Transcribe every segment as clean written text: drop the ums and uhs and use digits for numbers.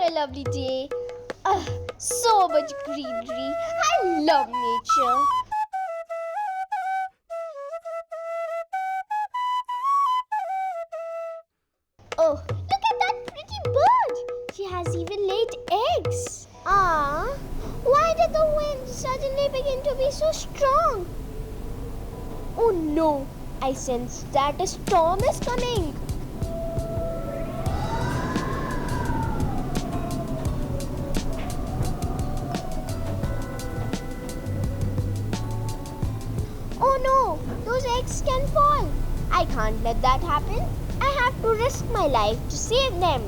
a lovely day. So much greenery. I love nature. Oh, look at that pretty bird. She has even laid eggs. Why did the wind suddenly begin to be so strong? Oh no, I sense that a storm is coming. Oh no, those eggs can fall. I can't let that happen. I have to risk my life to save them.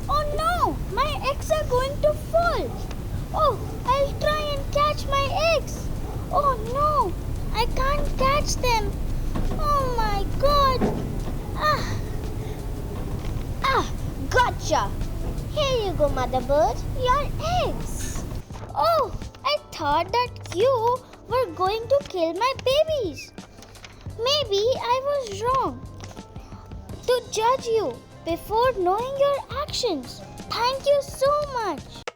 Oh no, my eggs are going to fall. Oh, I'll try and catch my eggs. Oh no, I can't catch them. Oh my god. Gotcha. Here you go, mother bird, your eggs. Oh, I thought that you were going to kill my babies. Maybe I was wrong to judge you before knowing your actions. Thank you so much.